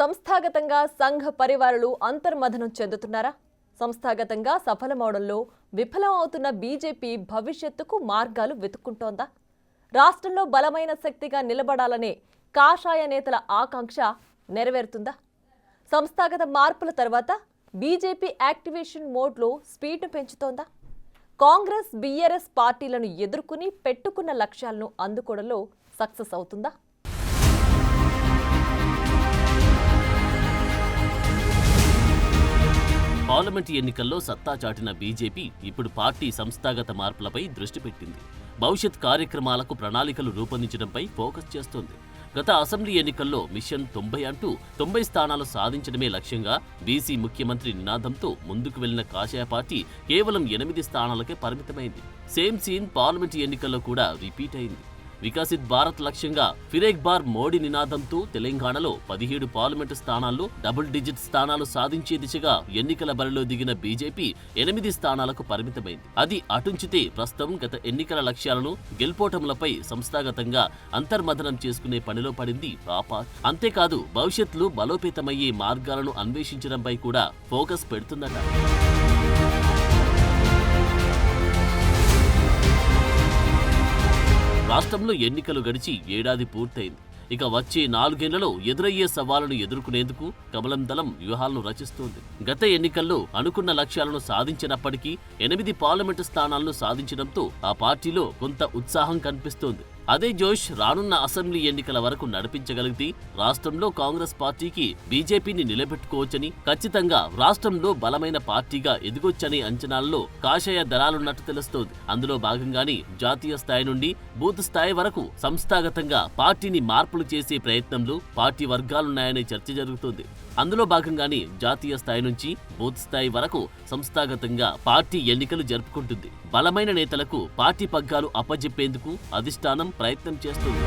సంస్థాగతంగా సంఘ పరివారులు అంతర్మథనం చెందుతున్నారా? సంస్థాగతంగా సఫలమవడంలో విఫలం అవుతున్న బీజేపీ భవిష్యత్తుకు మార్గాలు వెతుక్కుంటోందా? రాష్ట్రంలో బలమైన శక్తిగా నిలబడాలనే కాషాయ నేతల ఆకాంక్ష నెరవేరుతుందా? సంస్థాగత మార్పుల తర్వాత బీజేపీ యాక్టివేషన్ మోడ్లో స్పీడ్ను పెంచుతోందా? కాంగ్రెస్ బీఆర్ఎస్ పార్టీలను ఎదుర్కొని పెట్టుకున్న లక్ష్యాలను అందుకోవడంలో సక్సెస్ అవుతుందా? పార్లమెంటు ఎన్నికల్లో సత్తా చాటిన బీజేపీ ఇప్పుడు పార్టీ సంస్థాగత మార్పులపై దృష్టి పెట్టింది. భవిష్యత్ కార్యక్రమాలకు ప్రణాళికలు రూపొందించడంపై ఫోకస్ చేస్తోంది. గత అసెంబ్లీ ఎన్నికల్లో మిషన్ 90 అంటూ 90 స్థానాలు సాధించడమే లక్ష్యంగా బీసీ ముఖ్యమంత్రి నినాదంతో ముందుకు వెళ్లిన కాషాయ పార్టీ కేవలం 8 స్థానాలకే పరిమితమైంది. సేమ్ సీన్ పార్లమెంటు ఎన్నికల్లో కూడా రిపీట్ అయింది. వికసిత్ భారత్ లక్ష్యంగా ఫిర్ ఏక్ బార్ మోడీ నినాదంతో తెలంగాణలో 17 పార్లమెంటు స్థానాల్లో డబుల్ డిజిట్ స్థానాలు సాధించే దిశగా ఎన్నికల బరిలో దిగిన బీజేపీ 8 స్థానాలకు పరిమితమైంది. అది అటుంచితే ప్రస్తుతం గత ఎన్నికల లక్ష్యాలను గెలుపోటములపై సంస్థాగతంగా అంతర్మథనం చేసుకునే పనిలో పడింది ఆ పార్టీ. అంతేకాదు భవిష్యత్తులో బలోపేతమయ్యే మార్గాలను అన్వేషించడంపై కూడా ఫోకస్ పెడుతుందట. రాష్ట్రంలో ఎన్నికలు గడిచి ఏడాది పూర్తయింది. ఇక వచ్చే 4 ఏళ్లలో ఎదురయ్యే సవాళ్లను ఎదుర్కొనేందుకు కమలం దళం వ్యూహాలను రచిస్తోంది. గత ఎన్నికల్లో అనుకున్న లక్ష్యాలను సాధించినప్పటికీ 8 పార్లమెంటు స్థానాలను సాధించడంతో ఆ పార్టీలో కొంత ఉత్సాహం కనిపిస్తోంది. అదే జోష్ రానున్న అసెంబ్లీ ఎన్నికల వరకు నడిపించగలిగితే రాష్ట్రంలో కాంగ్రెస్ పార్టీకి బీజేపీని నిలబెట్టుకోవచ్చని, ఖచ్చితంగా రాష్ట్రంలో బలమైన పార్టీగా ఎదిగొచ్చనే అంచనాల్లో కాషాయ దళాలున్నట్టు తెలుస్తోంది. అందులో భాగంగానే జాతీయ స్థాయి నుండి బూత్ స్థాయి వరకు సంస్థాగతంగా పార్టీని మార్పులు చేసే ప్రయత్నంలో పార్టీ వర్గాలున్నాయనే చర్చ జరుగుతోంది. అందులో భాగంగానే జాతీయ స్థాయి నుంచి బూత్ స్థాయి వరకు సంస్థాగతంగా పార్టీ ఎన్నికలు జరుపుకుంటుంది. బలమైన నేతలకు పార్టీ పగ్గాలు అప్పజెప్పేందుకు అధిష్టానం ప్రయత్నం చేస్తుంది.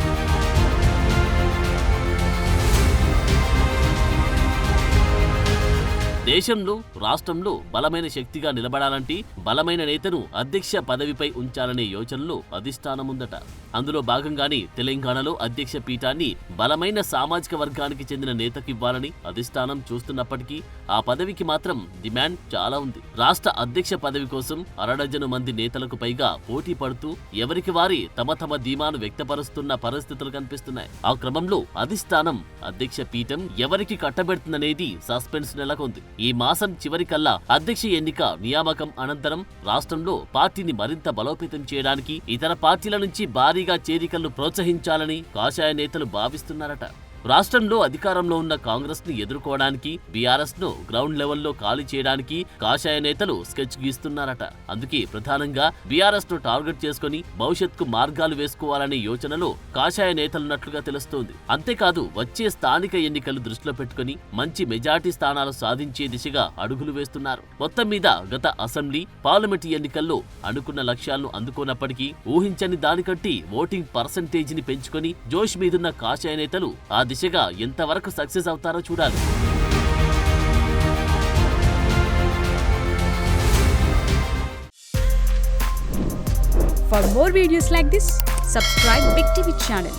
దేశంలో రాష్ట్రంలో బలమైన శక్తిగా నిలబడాలంటే బలమైన నేతను అధ్యక్ష పదవిపై ఉంచాలనే యోచనలో అధిష్టానముందట. అందులో భాగంగానే తెలంగాణలో అధ్యక్ష పీఠాన్ని బలమైన సామాజిక వర్గానికి చెందిన నేతకివ్వాలని అధిష్టానం చూస్తున్నప్పటికీ ఆ పదవికి మాత్రం డిమాండ్ చాలా ఉంది. రాష్ట్ర అధ్యక్ష పదవి కోసం 1/2 మంది నేతలకు పైగా పోటీ పడుతూ ఎవరికి వారి తమ ధీమాను వ్యక్తపరుస్తున్న పరిస్థితులు కనిపిస్తున్నాయి. ఆ క్రమంలో అధిష్టానం అధ్యక్ష పీఠం ఎవరికి కట్టబెడుతుందనేది సస్పెన్స్ నెలకొంది. ఈ మాసం చివరికల్లా అధ్యక్ష ఎన్నిక నియామకం అనంతరం రాష్ట్రంలో పార్టీని మరింత బలోపేతం చేయడానికి ఇతర పార్టీల నుంచి భారీగా చేరికలను ప్రోత్సహించాలని కాషాయ నేతలు భావిస్తున్నారట. రాష్ట్రంలో అధికారంలో ఉన్న కాంగ్రెస్ ని ఎదుర్కోవడానికి బీఆర్ఎస్ ను గ్రౌండ్ లెవెల్లో ఖాళీ చేయడానికి కాషాయ నేతలు స్కెచ్ గీస్తున్నారట. అందుకే ప్రధానంగా బీఆర్ఎస్ ను టార్గెట్ చేసుకుని భవిష్యత్కు మార్గాలు వేసుకోవాలనే యోచనలో కాషాయ నేతలున్నట్లుగా తెలుస్తోంది. అంతేకాదు వచ్చే స్థానిక ఎన్నికలు దృష్టిలో పెట్టుకుని మంచి మెజార్టీ స్థానాలు సాధించే దిశగా అడుగులు వేస్తున్నారు. మొత్తం మీద గత అసెంబ్లీ పార్లమెంటు ఎన్నికల్లో అనుకున్న లక్ష్యాలను అందుకోనప్పటికీ ఊహించని దానికంటే ఓటింగ్ పర్సెంటేజ్ ని పెంచుకొని జోష్ మీదున్న కాషాయ నేతలు ఆ దిశగా ఎంతవరకు సక్సెస్ అవుతారో చూడాలి. For more videos like this, subscribe Big TV channel.